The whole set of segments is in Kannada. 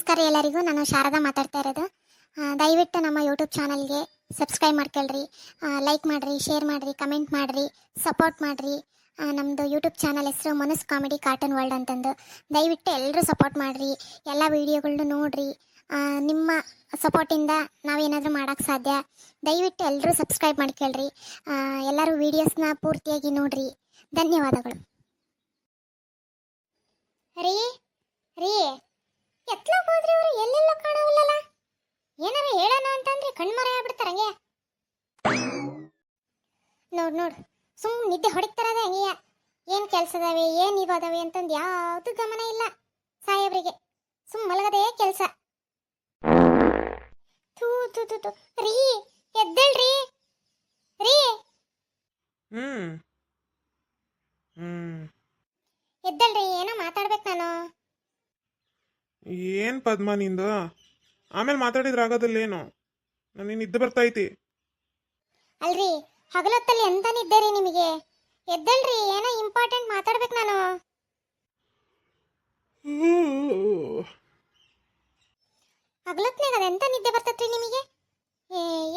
ನಮಸ್ಕಾರ ಎಲ್ಲರಿಗೂ. ನಾನು ಶಾರದಾ ಮಾತಾಡ್ತಾ ಇರೋದು. ದಯವಿಟ್ಟು ನಮ್ಮ ಯೂಟ್ಯೂಬ್ ಚಾನಲ್ಗೆ ಸಬ್ಸ್ಕ್ರೈಬ್ ಮಾಡ್ಕೊಳ್ರಿ, ಲೈಕ್ ಮಾಡಿರಿ, ಶೇರ್ ಮಾಡಿರಿ, ಕಮೆಂಟ್ ಮಾಡಿರಿ, ಸಪೋರ್ಟ್ ಮಾಡಿರಿ. ನಮ್ಮದು ಯೂಟ್ಯೂಬ್ ಚಾನಲ್ ಹೆಸರು ಮನಸ್ ಕಾಮಿಡಿ ಕಾರ್ಟೂನ್ ವರ್ಲ್ಡ್ ಅಂತಂದು. ದಯವಿಟ್ಟು ಎಲ್ಲರೂ ಸಪೋರ್ಟ್ ಮಾಡಿರಿ, ಎಲ್ಲ ವೀಡಿಯೋಗಳ್ನು ನೋಡಿರಿ. ನಿಮ್ಮ ಸಪೋರ್ಟಿಂದ ನಾವೇನಾದರೂ ಮಾಡೋಕ್ಕೆ ಸಾಧ್ಯ. ದಯವಿಟ್ಟು ಎಲ್ಲರೂ ಸಬ್ಸ್ಕ್ರೈಬ್ ಮಾಡ್ಕೊಳ್ರಿ. ಎಲ್ಲರೂ ವೀಡಿಯೋಸ್ನ ಪೂರ್ತಿಯಾಗಿ ನೋಡಿರಿ. ಧನ್ಯವಾದಗಳು. ರೀ ರೀ ಎತ್ಲ ಹೋದ್ರಿ ಅವರು? ಎಲ್ಲೆಲ್ಲೋ ಕಾಣವಲ್ಲಲ್ಲ. ಏನಾರ ಹೇಳೋಣ ಅಂತಂದ್ರೆ ಕಣ್ಮರೆ ಆಗ್ಬಿಡ್ತಾರ ಹಂಗೆ. ನೋಡ್ ಸುಮ್ ನಿದ್ದೆ ಹೊಡಿತಾರದ ಹಂಗೆಯ. ಏನ್ ಕೆಲ್ಸದಾವೆ, ಏನ್ ಇದಾವೆ ಅಂತಂದು ಯಾವ್ದು ಗಮನ ಇಲ್ಲ ಸಾಹೇಬ್ರಿಗೆ. ಸುಮ್ ಮಲಗದೇ ಕೆಲ್ಸ. ತೂ ತೂ ತೂ ತೂ ರೀ, ಎದ್ದೇಳ್ರಿ ರೀ. ಎದ್ದೇಳ್ರಿ, ಏನೋ ಮಾತಾಡ್ಬೇಕು ನಾನು. ಏನ್ ಪದ್ಮ ನಿಂದು? ಆಮೇಲೆ ಮಾತಾಡಿದ್ರೆ ಆಗೋದಿಲ್ಲೇನು? ನನಗೆ ನಿದ್ದೆ ಬರ್ತೈತಿ. ಅಲ್ರಿ, ಹಗಲೊತ್ತಲ್ಲಿ ಎಂತ ನಿದ್ದೆ ರೀ ನಿಮಗೆ? ಎದ್ದೇಳ್ರಿ, ಏನೋ ಇಂಪಾರ್ಟೆಂಟ್ ಮಾತಾಡ್ಬೇಕು ನಾನು. ಹಗಲೊತ್ನಾಗ ಅದೆಂತ ನಿದ್ದೆ ಬರ್ತೈತ್ರಿ ನಿಮಗೆ?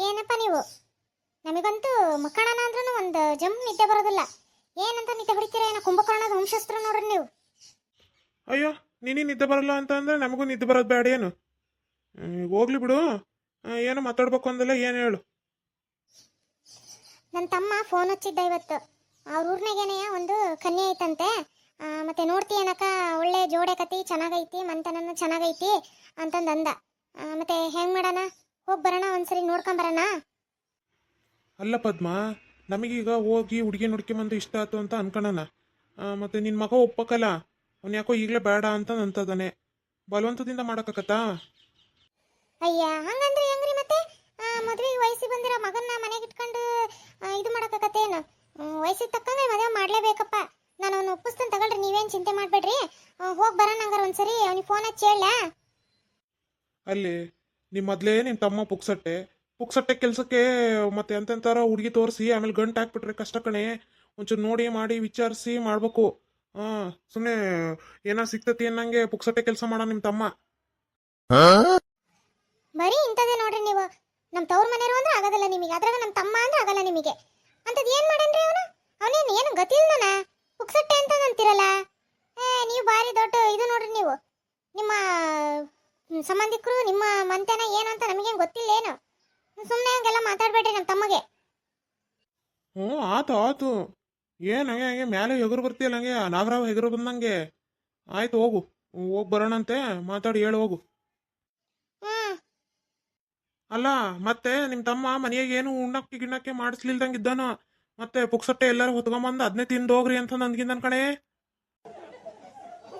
ಏನಪ್ಪ ನೀವು? ನಮಗಂತೂ ಮಕ್ಕಳನ ಅಂದ್ರೂ ಒಂದು ಜಂಪ್ ನಿದ್ದೆ ಬರೋದಿಲ್ಲ. ಏನಂತ ನಿದ್ದೆ ಹೊಡಿತೀರ? ಏನೋ ಕುಂಭಕರ್ಣದ ವಂಶಸ್ತ್ರ ನೋಡ್ರಿ ನೀವು. ಅಯ್ಯೋ, ನಿನಗೆ ನಿದ್ದೆ ಬರಲ್ಲ ಅಂತ ಅಂದ್ರೆ ನಮಗೂ ನಿದ್ದೆ ಬರೋದು ಬೇಡ ಏನು? ಹೋಗ್ಲಿ ಬಿಡು. ಏನೋ ಮಾತಾಡ್ಬೇಕು ಅಂದಲ್ಲ, ಏನು ಹೇಳು. ನನ್ನ ತಮ್ಮ ಫೋನ್ ಹಚ್ಚಿದ್ದ ಇವತ್ತು. ಅವ್ರ ಊರ್ನಾಗೇನೆ ಒಂದು ಕನ್ಯೆ ಐತಂತೆ. ಮತ್ತೆ ನೋಡ್ತಿ ಏನಕ್ಕ, ಒಳ್ಳೆ ಜೋಡೆ ಕತಿ, ಚೆನ್ನಾಗೈತಿ, ಮಂತನನ್ನು ಚೆನ್ನಾಗೈತಿ ಅಂತಂದು ಅಂದ. ಮತ್ತೆ ಹೆಂಗ್ ಮಾಡೋಣ? ಹೋಗಿ ಬರೋಣ, ಒಂದ್ಸರಿ ನೋಡ್ಕೊಂಬರೋಣ. ಅಲ್ಲ ಪದ್ಮ, ನಮಗೀಗ ಹೋಗಿ ಹುಡುಗಿ ನೋಡ್ಕೊಂಬಂದು ಇಷ್ಟ ಆಯ್ತು ಅಂತ ಅನ್ಕೊಳ್ಳೋಣ. ಮತ್ತೆ ನಿನ್ನ ಮಗ ಒಪ್ಪಕ್ಕಲ್ಲ. ಅವ್ನು ಯಾಕೋ ಈಗಲೇ ಬೇಡ ಅಂತ ಅಂತದಾನೆ. ಬಲವಂತದಿಂದ ಮಾಡೋಕ್ಕತ್ತಾ? ಅಯ್ಯ, ಹಂಗಂದ್ರೆ ಹೆಂಗ್ರಿ? ಮತ್ತೆ ಮದುವೆಗೆ ವಯಸ್ಸಿಗೆ ಬಂದಿರೋ ಮಗನ್ನ ಮನೆಗೆ ಇಟ್ಕೊಂಡು ಇದು ಮಾಡೋಕ್ಕತ್ತೇನು? ವಯಸ್ಸಿಗೆ ತಕ್ಕಂಗೆ ಮದುವೆ ಮಾಡಲೇಬೇಕಪ್ಪ. ನಾನು ಅವನು ಒಪ್ಪಿಸ್ತೇನೆ ತಗೊಳ್ರಿ, ನೀವೇನು ಚಿಂತೆ ಮಾಡಬೇಡ್ರಿ. ಹೋಗಿ ಬರೋಣ ಹಂಗಾರೆ ಒಂದ್ಸರಿ. ಅವ್ನಿಗೆ ಫೋನ್ ಹಚ್ಚಿ ಹೇಳ. ಅಲ್ಲಿ ನಿಮ್ಮ ಮೊದಲೇ ನಿಮ್ಮ ತಮ್ಮ ಪುಕ್ಸಟ್ಟೆ ಕೆಲಸಕ್ಕೆ ಮತ್ತೆ ಎಂತೆಂತಾರ ಹುಡುಗಿ ತೋರಿಸಿ ಆಮೇಲೆ ಗಂಟು ಹಾಕ್ಬಿಟ್ರೆ ಕಷ್ಟ ಕಣೆ. ಒಂಚೂರು ನೋಡಿ ಮಾಡಿ ವಿಚಾರಿಸಿ ಮಾಡಬೇಕು. ಸುಮ್ಮನೆ ಏನೋ ಸಿಗ್ತತಿ ಅನ್ನಂಗೆ ಪುಕ್ಸಟ್ಟೆ ಕೆಲಸ ಮಾಡೋ ನಿಮ್ಮ ತಮ್ಮ. ಬರೀ ಇಂಥದ್ದೇ ನೋಡ್ರಿ ನೀವು. ನಮ್ಮ ತವ್ರ ಮನೆಯವರು ಅಂದ್ರೆ ಆಗೋದಿಲ್ಲ ನಿಮಗೆ, ಅದ್ರಾಗ ನಮ್ಮ ತಮ್ಮ ಅಂದ್ರೆ ಆಗಲ್ಲ ನಿಮಗೆ. ಅಂಥದ್ದು ಏನು ಮಾಡೇನ್ರಿ ಅವನು? ಅವನೇನು ಏನು ಗತಿ ಇಲ್ದಾನ? ಪುಕ್ಸಟ್ಟೆ ಅಂತ ಅಂತೀರಲ್ಲ. ನೀವು ಭಾರಿ ದೊಡ್ಡ ಇದು ನೋಡ್ರಿ ನೀವು. ನಿಮ್ಮ ಸಂಬಂಧಿಕರು, ನಿಮ್ಮ ಮಂತೆನ ಏನು ಅಂತ ನಮಗೇನು ಗೊತ್ತಿಲ್ಲ ಏನು? ಸುಮ್ಮನೆ ಹಂಗೆಲ್ಲ ಮಾತಾಡಬೇಡ್ರಿ ನಮ್ಮ ತಮ್ಮಗೆ. ಆತು ಏನು ಹಂಗೆ ಹಂಗೆ ಮೇಲೆ ಎಗರು ಬರ್ತೀಯಲ್ಲ, ಹಂಗೆ ನಾಗರಾವ್ ಎಗರು ಬಂದಂಗೆ. ಆಯ್ತು, ಹೋಗು, ಹೋಗಿ ಬರೋಣಂತೆ. ಮಾತಾಡಿ ಹೇಳು, ಹೋಗು. ಅಲ್ಲ, ಮತ್ತೆ ನಿಮ್ಮ ತಮ್ಮ ಮನೆಯಾಗ ಏನು ಉಣ್ಣಕ್ಕೆ ಗಿಣ್ಣಕ್ಕೆ ಮಾಡಿಸ್ಲಿಲ್ದಂಗೆ ಇದ್ದಾನ. ಮತ್ತೆ ಪುಕ್ಸಟ್ಟೆ ಎಲ್ಲರೂ ಹೊತ್ಕೊಂಬಂದು ಅದನ್ನೇ ತಿಂದು ಹೋಗ್ರಿ ಅಂತ ನನ್ಗಿಂದ ಕಣೆ.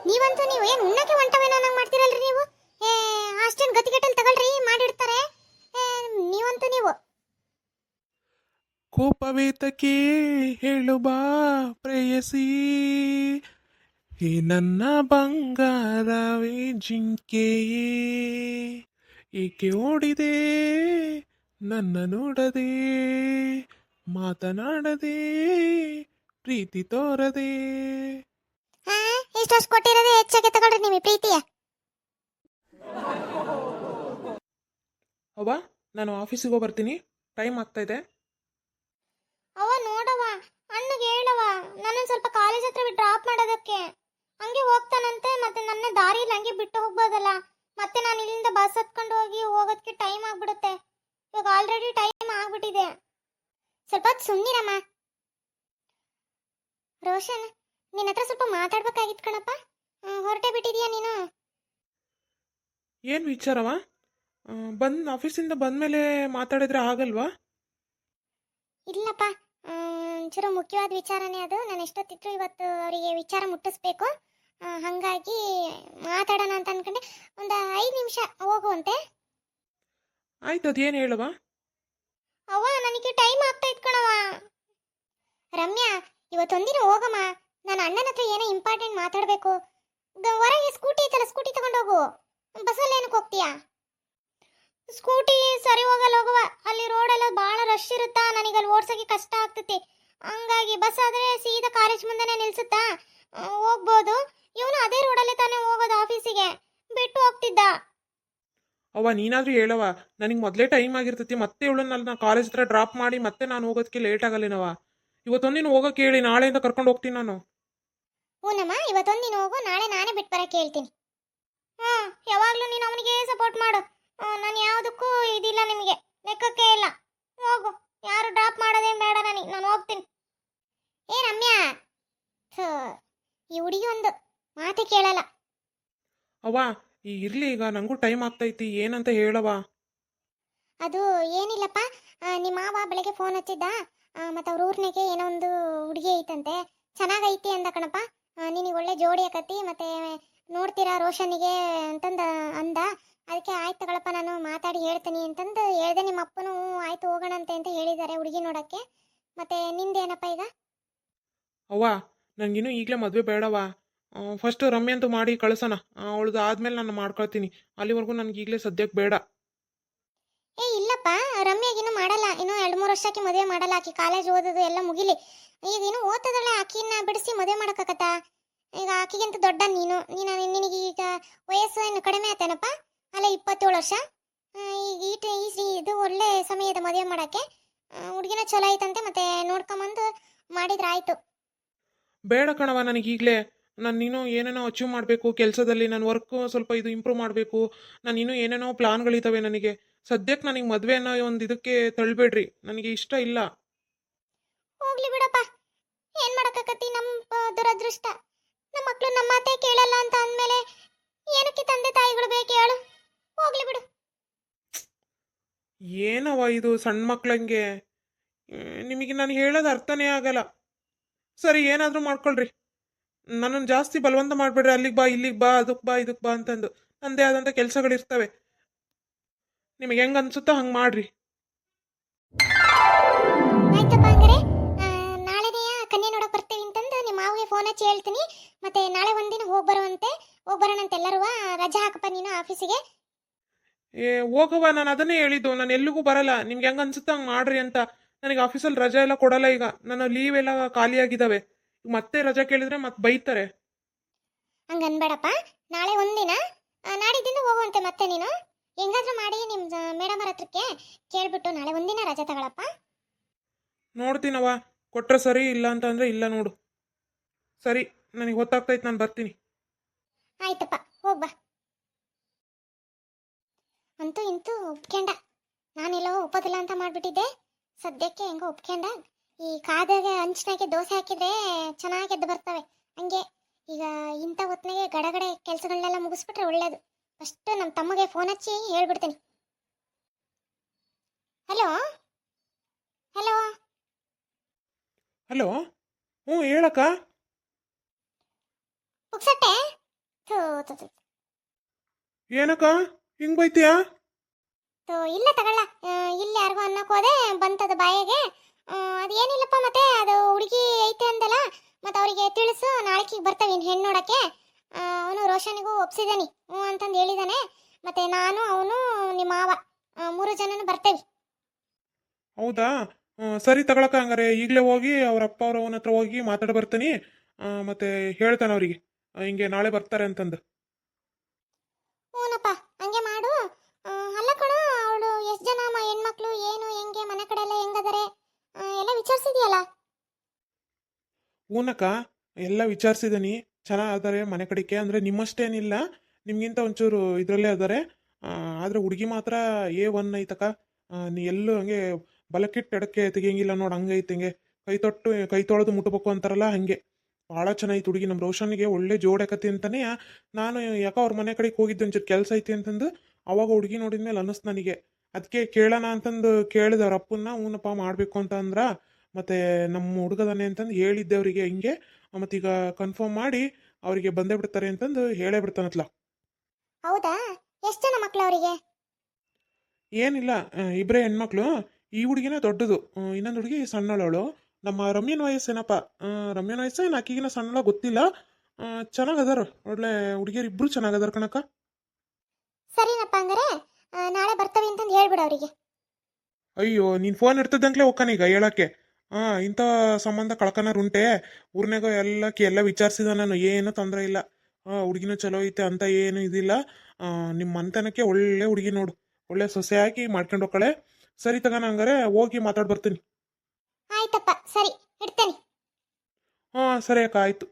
ನೀವಂತೂ ನೀವು ಏನು ಉಣ್ಣಕ್ಕೆ ಹೊಂಟವೇನೋ ನಂಗೆ ಮಾಡ್ತೀರಲ್ರಿ ನೀವು. ಅಷ್ಟೇನು ಗತಿಗೆಟ್ಟಲ್ಲಿ ತಗೊಳ್ರಿ, ಮಾಡಿಡ್ತಾರೆ. ನೀವಂತೂ ನೀವು ಕೋಪವೇತಕ್ಕೆ ಹೇಳು ಬಾ ಪ್ರೇಯಸಿ, ಹೇ ನನ್ನ ಬಂಗಾರವೇ ಜಿಂಕೆಯೇ, ಏಕೆ ಓಡಿದೆ ನನ್ನ ನೋಡದೆ, ಮಾತನಾಡದೆ ಪ್ರೀತಿ ತೋರದೆ. ಇಷ್ಟಷ್ಟು ಕೊಟ್ಟಿರೋದೇ ಹೆಚ್ಚಾಗಿ ತಗೊಳ್ರಿ ನಿಮಗೆ ಪ್ರೀತಿಯ. ಅವ್ವ, ನಾನು ಆಫೀಸಿಗೆ ಹೋಗಿ ಬರ್ತೀನಿ, ಟೈಮ್ ಆಗ್ತಾ ಇದೆ. ಅವ ನೋಡವ, ಅಣ್ಣಗೆ ಹೇಳವ, ನನ್ನನ್ನು ಸ್ವಲ್ಪ ಕಾಲೇಜ್ ಹತ್ರ ಡ್ರಾಪ್ ಮಾಡೋದಕ್ಕೆ. ಹಂಗೆ ಹೋಗ್ತಾನಂತೆ. ಮತ್ತೆ ನನ್ನ ದಾರಿಯಲ್ಲಿ ಹಂಗೆ ಬಿಟ್ಟು ಹೋಗ್ಬೋದಲ್ಲ. ಮತ್ತೆ ನಾನು ಇಲ್ಲಿಂದ ಬಸ್ ಹತ್ಕೊಂಡು ಹೋಗೋದಕ್ಕೆ ಟೈಮ್ ಆಗ್ಬಿಡುತ್ತೆ. ಇವಾಗ ಆಲ್ರೆಡಿ ಟೈಮ್ ಆಗ್ಬಿಟ್ಟಿದೆ. ಸ್ವಲ್ಪ ಹೊತ್ತು ಸುಮ್ಮನಿರಮ್ಮ. ರೋಷನ್, ನಿನ್ನ ಹತ್ರ ಸ್ವಲ್ಪ ಮಾತಾಡ್ಬೇಕಾಗಿತ್ತು ಕಣಪ್ಪ. ಹೊರಟೆ ಬಿಟ್ಟಿದೀಯ ನೀನು? ಏನು ವಿಚಾರವ? ಆಫೀಸಿಂದ ಬಂದಮೇಲೆ ಮಾತಾಡಿದ್ರೆ ಆಗಲ್ವಾ? ಇಲ್ಲಪ್ಪ, ಒಂಚೂರು ಮುಖ್ಯವಾದ ವಿಚಾರನೇ ಅದು. ನಾನು ಎಷ್ಟೊತ್ತಿದ್ರು ಇವತ್ತು ಅವರಿಗೆ ವಿಚಾರ ಮುಟ್ಟಿಸ್ಬೇಕು. ಹಾಗಾಗಿ ಮಾತಾಡೋಣ ಅಂತ ಅನ್ಕೊಂಡೆ. ಒಂದು 5 ನಿಮಿಷ ಹೋಗುವಂತೆ. ಆಯ್ತು, ಅದೇನು ಹೇಳುವ? ಅವ್ವ, ನನಗೆ ಟೈಮ್ ಆಗ್ತಾ ಇತ್ತು ಕಣವ. ರಮ್ಯಾ, ಇವತ್ತೊಂದಿನ ಹೋಗಮ್ಮ. ನಾನು ಅಣ್ಣನ ಹತ್ರ ಏನೋ ಇಂಪಾರ್ಟೆಂಟ್ ಮಾತಾಡಬೇಕು. ಹೊರಗೆ ಸ್ಕೂಟಿ ಐತಲ್ಲ, ಸ್ಕೂಟಿ ತಗೊಂಡು ಹೋಗು. ಬಸ್ಸಲ್ಲಿ ಏನಕ್ಕೆ ಹೋಗ್ತೀಯಾ? ಸ್ಕೂಟಿ ಸರಿ ಹೋಗಲ್ಲ ಹೋಗುವ. ಅಲ್ಲಿ ರೋಡೆಲ್ಲ ಭಾಳ ರಶ್ ಇರುತ್ತಾ, ನನಗೆ ಅಲ್ಲಿ ಓಡ್ಸೋಕೆ ಕಷ್ಟ ಆಗ್ತೈತಿ. ಹಂಗಾಗಿ ಬಸ್ ಆದರೆ ಸೀದಾ ಕಾಲೇಜ್ ಮುಂದೆನೇ ನಿಲ್ಸುತ್ತಾ, ಹೋಗ್ಬೋದು. ಇವನು ಅದೇ ರೋಡಲ್ಲಿ ತಾನೇ ಹೋಗೋದು ಆಫೀಸಿಗೆ. ಬಿಟ್ಟು ಹೋಗ್ತಿದ್ದ. ಅವ್ವ ನೀನಾದ್ರೂ ಹೇಳವ, ನನಗೆ ಮೊದಲೇ ಟೈಮ್ ಆಗಿರ್ತೈತಿ, ಮತ್ತೆ ಇವಳನ್ನ ನಾನು ಕಾಲೇಜ್ ಹತ್ರ ಡ್ರಾಪ್ ಮಾಡಿ ಮತ್ತೆ ನಾನು ಹೋಗೋದಕ್ಕೆ ಲೇಟ್ ಆಗಲ್ಲೇನವ. ಇವತ್ತೊಂದಿನ ಹೋಗಕ್ಕೆ ಹೇಳಿ, ನಾಳೆಯಿಂದ ಕರ್ಕೊಂಡು ಹೋಗ್ತೀನಿ ನಾನು. ಹ್ಞೂನಮ್ಮ, ಇವತ್ತೊಂದು ನೀನು ಹೋಗು, ನಾಳೆ ನಾನೇ ಬಿಟ್ಟು ಬರಕ್ಕೆ ಹೇಳ್ತೀನಿ. ಹಾಂ, ಯಾವಾಗಲೂ ನೀನು ಅವನಿಗೆ ಸಪೋರ್ಟ್ ಮಾಡು. ನಾನು ಯಾವುದಕ್ಕೂ ಇದಿಲ್ಲ, ನಿಮಗೆ ಲೆಕ್ಕಕ್ಕೆ ಇಲ್ಲ. ಹೋಗು, ಯಾರು ಡ್ರಾಪ್ ಮಾಡೋದೇನು ಬೇಡ, ನಾನು ಹೋಗ್ತೀನಿ. ಏ ರಮ್ಯಾ, ಥು, ಈ ಹುಡುಗಿ ಒಂದು ಮಾತು ಕೇಳಲ್ಲ. ಅವ್ವ ಈ ಇರ್ಲಿ, ಈಗ ನನಗೂ ಟೈಮ್ ಆಗ್ತೈತಿ, ಏನಂತ ಹೇಳವ. ಅದು ಏನಿಲ್ಲಪ್ಪ, ನಿಮ್ಮ ಮಾವ ಬೆಳಗ್ಗೆ ಫೋನ್ ಹಚ್ಚಿದ್ದ, ಮತ್ತು ಅವ್ರ ಊರ್ನಾಗೆ ಏನೋ ಒಂದು ಹುಡುಗಿ ಐತಂತೆ, ಚೆನ್ನಾಗೈತಿ ಅಂದ ಕಣಪ್ಪ. ನಿನಗೆ ಒಳ್ಳೆ ಜೋಡಿ ಆಕತಿ, ಮತ್ತೆ ನೋಡ್ತೀರಾ ರೋಷನಿಗೆ ಅಂತಂದು ಅಂದ. ಅದಕ್ಕೆ ಆಯ್ತು ತಗೊಳಪ್ಪ, ನಾನು ಮಾತಾಡಿ ಹೇಳ್ತೀನಿ ಅಂತಂದು ಹೇಳ್ದೆ. ನಿಮ್ಮ ಅಪ್ಪನೂ ಆಯ್ತು ಹೋಗೋಣಂತೆ ಅಂತ ಹೇಳಿದ್ದಾರೆ ಹುಡುಗಿ ನೋಡೋಕ್ಕೆ. ಮತ್ತೆ ನಿಂದೇನಪ್ಪ ಈಗ? ಅವ್ವ ನನಗಿನ್ನೂ ಈಗಲೇ ಮದುವೆ ಬೇಡವ. ಫಸ್ಟು ರಮ್ಯ ಅಂತೂ ಮಾಡಿ ಕಳ್ಸೋಣ, ಅವಳದು ಆದ್ಮೇಲೆ ನಾನು ಮಾಡ್ಕೊಳ್ತೀನಿ. ಅಲ್ಲಿವರೆಗೂ ನನಗೆ ಈಗಲೇ ಸದ್ಯಕ್ಕೆ ಬೇಡ. ಏ ಇಲ್ಲಪ್ಪ, ರಮ್ಯಾಗಿನ್ನೂ ಮಾಡಲ್ಲ, ಇನ್ನೂ 2-3 ವರ್ಷಕ್ಕೆ ಮದುವೆ ಮಾಡಲ್ಲ. ಆಕಿ ಕಾಲೇಜ್ ಓದೋದು ಎಲ್ಲ ಮುಗಿಲಿ. ಈಗ ಇನ್ನೂ ಓದ್ತದಳೆ, ಆಕಿನ ಬಿಡಿಸಿ ಮದುವೆ ಮಾಡೋಕ್ಕಾಗತ್ತಾ? ಈಗ ಆಕಿಗಿಂತ ದೊಡ್ಡ ನಿನಗೆ ಈಗ ವಯಸ್ಸು ಏನು ಕಡಿಮೆ ಆತೇನಪ್ಪ? ಅಲ್ಲ 27 ವರ್ಷ. ಈಗ ಇದು ಒಳ್ಳೆ ಸಮಯದ ಮದುವೆ ಮಾಡೋಕ್ಕೆ. ಹುಡುಗಿನ ಚಲೋ ಐತಂತೆ, ಮತ್ತೆ ನೋಡ್ಕೊಂಬಂದು ಮಾಡಿದ್ರೆ ಆಯ್ತು. ಬೇಡ ಕಣವ, ನನಗೆ ಈಗಲೇ ನಾನು ಇನ್ನೂ ಏನೇನೋ ಅಚೀವ್ ಮಾಡಬೇಕು ಕೆಲಸದಲ್ಲಿ, ನನ್ನ ವರ್ಕು ಸ್ವಲ್ಪ ಇದು ಇಂಪ್ರೂವ್ ಮಾಡಬೇಕು. ನಾನು ಇನ್ನೂ ಏನೇನೋ ಪ್ಲಾನ್ಗಳಿದ್ದಾವೆ ನನಗೆ. ಸದ್ಯಕ್ಕೆ ನನಗೆ ಮದುವೆ ಅನ್ನೋ ಒಂದು ಇದಕ್ಕೆ ತಳ್ಳಬೇಡ್ರಿ, ನನಗೆ ಇಷ್ಟ ಇಲ್ಲ. ಹೋಗ್ಲಿ ಬಿಡಪ್ಪ, ಏನ್ ಮಾಡಕ್ಕಾಗತ್ತಿ? ನಮ್ಮ ದುರದೃಷ್ಟ. ನಮ್ಮ ಮಕ್ಕಳು ನಮ್ಮ ಮಾತೇ ಕೇಳಲ್ಲ ಅಂತ ಅಂದಮೇಲೆ ಏನಕ್ಕೆ ತಂದೆ ತಾಯಿಗಳು ಬೇಕು ಹೇಳು? ಹೋಗ್ಲಿ ಬಿಡು. ಏನವ ಇದು ಸಣ್ಣ ಮಕ್ಳಂಗೆ? ನಿಮಗೆ ನಾನು ಹೇಳೋದು ಅರ್ಥನೇ ಆಗಲ್ಲ. ಸರಿ, ಏನಾದರೂ ಮಾಡ್ಕೊಳ್ರಿ, ನನ್ನನ್ನು ಜಾಸ್ತಿ ಬಲವಂತ ಮಾಡಬೇಡ್ರಿ. ಅಲ್ಲಿಗೆ ಬಾ, ಇಲ್ಲಿಗೆ ಬಾ, ಅದಕ್ಕೆ ಬಾ, ಇದಕ್ಕೆ ಬಾ ಅಂತಂದು. ನನ್ನದೇ ಆದಂಥ ಕೆಲಸಗಳಿರ್ತವೆ, ನಿಮಗೆ ಹೆಂಗೆ ಅನ್ಸುತ್ತೋ ಹಂಗೆ ಮಾಡ್ರಿ. ಆಯ್ತಪ್ಪ, ಹಂಗಾರೆ ನಾಳೆನೇ ಕನ್ಯೆ ನೋಡಕ್ ಬರ್ತೀವಿ ಅಂತಂದು ನಿಮ್ಮ ಮಾವಿಗೆ ಫೋನ್ ಹಚ್ಚಿ ಹೇಳ್ತೀನಿ. ಮತ್ತೆ ನಾಳೆ ಒಂದಿನ ಹೋಗ್ಬರೋಣಂತೆ ಎಲ್ಲರೂ. ರಜಾ ಹಾಕಪ್ಪ ನೀನು ಆಫೀಸಿಗೆ. ಹೋಗವ್ವ, ನಾನು ಅದನ್ನೇ ಹೇಳಿದ್ದು, ನಾನು ಎಲ್ಲಿಗೂ ಬರಲ್ಲ. ನಿಮ್ಗೆ ಹೆಂಗೆ ಅನ್ಸುತ್ತೋ ಹಂಗೆ ಮಾಡ್ರಿ ಅಂತ. ನನಗೆ ಆಫೀಸಲ್ಲಿ ರಜಾ ಎಲ್ಲ ಕೊಡಲ್ಲ ಈಗ, ನನ್ನ ಲೀವ್ ಎಲ್ಲ ಖಾಲಿಯಾಗಿದ್ದಾವೆ. ಮತ್ತೆ ರಜಾ ಕೇಳಿದ್ರೆ ಮತ್ತೆ ಬೈತಾರೆ. ಹಂಗ ಅನ್ಬೇಡಪ್ಪ, ನಾಳೆ ಒಂದಿನ, ನಾಡಿದ್ದಿಂದ ಹೋಗುವಂತೆ. ಮತ್ತೆ ನೀನು ಹೆಂಗಾದ್ರೂ ಮಾಡಿ ನಿಮ್ಮ ಮೇಡಮ್ ಅವ್ರ ಹತ್ರಕ್ಕೆ ಕೇಳ್ಬಿಟ್ಟು ನಾಳೆ ಒಂದಿನ ರಜಾ ತಗೊಳಪ್ಪ. ನೋಡ್ತೀನವ, ಕೊಟ್ರೆ ಸರಿ, ಇಲ್ಲ ಅಂತಂದ್ರೆ ಇಲ್ಲ ನೋಡು. ಸರಿ, ನನಗೆ ಗೊತ್ತಾಗ್ತೈತೆ, ನಾನು ಬರ್ತೀನಿ. ಆಯ್ತಪ್ಪ, ಹೋಗ್ಬಾ. ಅಂತೂ ಇಂತೂ ಒಪ್ಕೊಂಡ. ನಾನೆಲ್ಲೋ ಒಪ್ಪೋದಿಲ್ಲ ಅಂತ ಮಾಡ್ಬಿಟ್ಟಿದ್ದೆ, ಸದ್ಯಕ್ಕೆ ಹೆಂಗೋ ಒಪ್ಕೊಂಡ. ಈ ಕಾದಾಗ ಹಂಚಿನಾಗೆ ದೋಸೆ ಹಾಕಿದ್ರೆ ಚೆನ್ನಾಗಿ ಎದ್ದು ಬರ್ತವೆ. ಹಂಗೆ ಈಗ ಇಂಥ ಹೊತ್ತಿನಾಗೆ ಗಡಗಡೆ ಕೆಲಸಗಳನ್ನೆಲ್ಲ ಮುಗಿಸ್ಬಿಟ್ರೆ ಒಳ್ಳೇದು. ಫಸ್ಟ್ ನಮ್ಮ ತಮ್ಮಗೆ ಫೋನ್ ಹಚ್ಚಿ ಹೇಳ್ಬಿಡ್ತೀನಿ. ಹಲೋ ಹಲೋ ಹಲೋ, ಹ್ಞೂ ಹೇಳಕ್ಕ. ಪುಕ್ಸಟ್ಟೆ, ಥೂ ಥೂ ಥೂ. ಏನಕ್ಕ ಹಿಂಗೆ ಬೈತೀಯಾ? ಇಲ್ಲ ತಗೊಳ್ಳ, ಇಲ್ಲಿ ಯಾರಿಗೋ ಅನ್ನಕ್ಕೆ ಹೋದೆ, ಬಂತದ ಬಾಯಿಗೆ. ಅದು ಏನಿಲ್ಲಪ್ಪ, ಮತ್ತೆ ಅದು ಹುಡುಗಿ ಐತೆ ಅಂದಲ್ಲ, ಮತ್ತೆ ಅವರಿಗೆ ತಿಳಿಸು, ನಾಳೆಗೆ ಬರ್ತವೆ ಇನ್ನು ಹೆಣ್ಣು ನೋಡಕ್ಕೆ. ಅವನು ರೋಷನಿಗೂ ಒಪ್ಸಿದಾನೆ, ಹ್ಞೂ ಅಂತಂದು ಹೇಳಿದಾನೆ. ಮತ್ತೆ ನಾನು, ಅವನು, ನಿಮ್ಮ ಮಾವ 3 ಜನನು ಬರ್ತೇವೆ. ಹೌದಾ, ಸರಿ ತಗೊಳಕ್ಕ. ಹಂಗಾರೆ ಈಗಲೇ ಹೋಗಿ ಅವ್ರ ಅಪ್ಪ ಅವನ ಹತ್ರ ಹೋಗಿ ಮಾತಾಡಿ ಬರ್ತೀನಿ. ಮತ್ತೆ ಹೇಳ್ತಾನೆ ಅವರಿಗೆ ಹಿಂಗೆ ನಾಳೆ ಬರ್ತಾರೆ ಅಂತಂದು. ಹ್ಞೂನಪ್ಪ, ಹಂಗೆ ಮಾಡು. ಅಲ್ಲ ಕಣೋ, ಅವಳು ಎಷ್ಟು ಜನ ಹೆಣ್ಮಕ್ಳು, ಏನು ಹೆಂಗೆ, ಮನೆ ಕಡೆ ಎಲ್ಲ ಹೆಂಗದಾರೆ ಎಲ್ಲ ವಿಚಾರಿಸಿದ್ಯಲ್ಲ? ಹೂನಕ್ಕ, ಎಲ್ಲ ವಿಚಾರಿಸಿದ್ದೀನಿ, ಚೆನ್ನಾಗದಾರೆ ಮನೆ ಕಡೆಗೆ. ಅಂದರೆ ನಿಮ್ಮಷ್ಟೇನಿಲ್ಲ, ನಿಮಗಿಂತ ಒಂಚೂರು ಇದರಲ್ಲೇ ಅದಾರೆ. ಆದರೆ ಹುಡುಗಿ ಮಾತ್ರ A1 ಐತಕ್ಕ. ನೀ ಎಲ್ಲೂ ಹಂಗೆ ಬಲಕ್ಕಿಟ್ಟು ಎಡಕ್ಕೆ ತೆಗಿಯಂಗಿಲ್ಲ ನೋಡು, ಹಂಗೈತೆ. ಹಿಂಗೆ ಕೈ ತೊಳೆದು ಮುಟ್ಟಬೇಕು ಅಂತಾರಲ್ಲ, ಹಾಗೆ ಭಾಳ ಚೆನ್ನಾಗಿತ್ತು ಹುಡುಗಿ. ನಮ್ಮ ರೋಷನ್ಗೆ ಒಳ್ಳೆ ಜೋಡಕತಿ ಅಂತಾನೆ ನಾನು ಯಾಕೋ ಅವ್ರ ಮನೆ ಕಡೆಗೆ ಹೋಗಿದ್ದೆ, ಒಂಚೂರು ಕೆಲಸ ಐತಿ ಅಂತಂದು. ಅವಾಗ ಹುಡುಗಿ ನೋಡಿದ್ಮೇಲೆ ಅನ್ನಿಸ್ತು ನನಗೆ. ಅದಕ್ಕೆ ಕೇಳೋಣ ಅಂತಂದು ಕೇಳಿದೆ ಅವ್ರ ಅಪ್ಪನ್ನ. ಹೂನಪ್ಪ ಮಾಡಬೇಕು ಅಂತ ಅಂದ್ರ, ಮತ್ತು ನಮ್ಮ ಹುಡುಗದಾನೆ ಅಂತಂದು ಹೇಳಿದ್ದೆ ಅವರಿಗೆ ಹಿಂಗೆ. ಮತ್ತೀಗ ಕನ್ಫರ್ಮ್ ಮಾಡಿ ಅವರಿಗೆ ಬಂದೇ ಬಿಡ್ತಾರೆ ಅಂತಂದು ಹೇಳೇ ಬಿಡ್ತಾನತ್ಲ. ಹೌದಾ? ಎಷ್ಟು ಜನ ಮಕ್ಳು ಅವರಿಗೆ? ಏನಿಲ್ಲ, ಇಬ್ಬರೇ ಹೆಣ್ಮಕ್ಳು. ಈ ಹುಡುಗಿನ ದೊಡ್ಡದು, ಇನ್ನೊಂದು ಹುಡುಗಿ ಸಣ್ಣಳವಳು. ನಮ್ಮ ರಮ್ಯನ ವಯಸ್ಸೇನಪ್ಪ, ರಮ್ಯನ ವಯಸ್ಸು ಏನು ಆಕಿಗಿನ ಸಣ್ಣಳ ಗೊತ್ತಿಲ್ಲ. ಚೆನ್ನಾಗದಾರ, ಒಳ್ಳೆ ಹುಡುಗಿಯರು ಇಬ್ಬರು ಚೆನ್ನಾಗದಾರ ಕಣಕ್ಕ. ಸರಿನಪ್ಪ, ಹಂಗಾರೆ ನಾಳೆ ಬರ್ತವೆ ಅಂತಂದು ಹೇಳ್ಬಿಡು ಅವರಿಗೆ. ಅಯ್ಯೋ, ನೀನು ಫೋನ್ ಇರ್ತದಂಕ್ಲೇ ಹೋಗ್ಕಾನೀಗ ಹೇಳಕ್ಕೆ. ಇಂಥ ಸಂಬಂಧ ಕಳ್ಕನಾರು ಉಂಟೆ ಊರ್ನಾಗ. ಎಲ್ಲ ವಿಚಾರಿಸಿದ ನಾನು, ಏನೂ ತೊಂದರೆ ಇಲ್ಲ. ಹುಡುಗಿನೂ ಚಲೋ ಐತೆ ಅಂತ ಏನು ಇದಿಲ್ಲ. ನಿಮ್ಮ ಮನೆತನಕ್ಕೆ ಒಳ್ಳೆ ಹುಡುಗಿ ನೋಡು, ಒಳ್ಳೆ ಸೊಸೆ ಹಾಕಿ ಮಾಡ್ಕೊಂಡು ಹೋಗ್ಕಳೆ. ಸರಿ ತಗೋಣ, ಹಂಗಾರೆ ಹೋಗಿ ಮಾತಾಡಿ ಬರ್ತೀನಿ. ಆಯ್ತಪ್ಪ, ಸರಿ ಇಡ್ತೇನೆ. ಹಾಂ ಸರಿ ಅಕ್ಕ, ಆಯಿತು.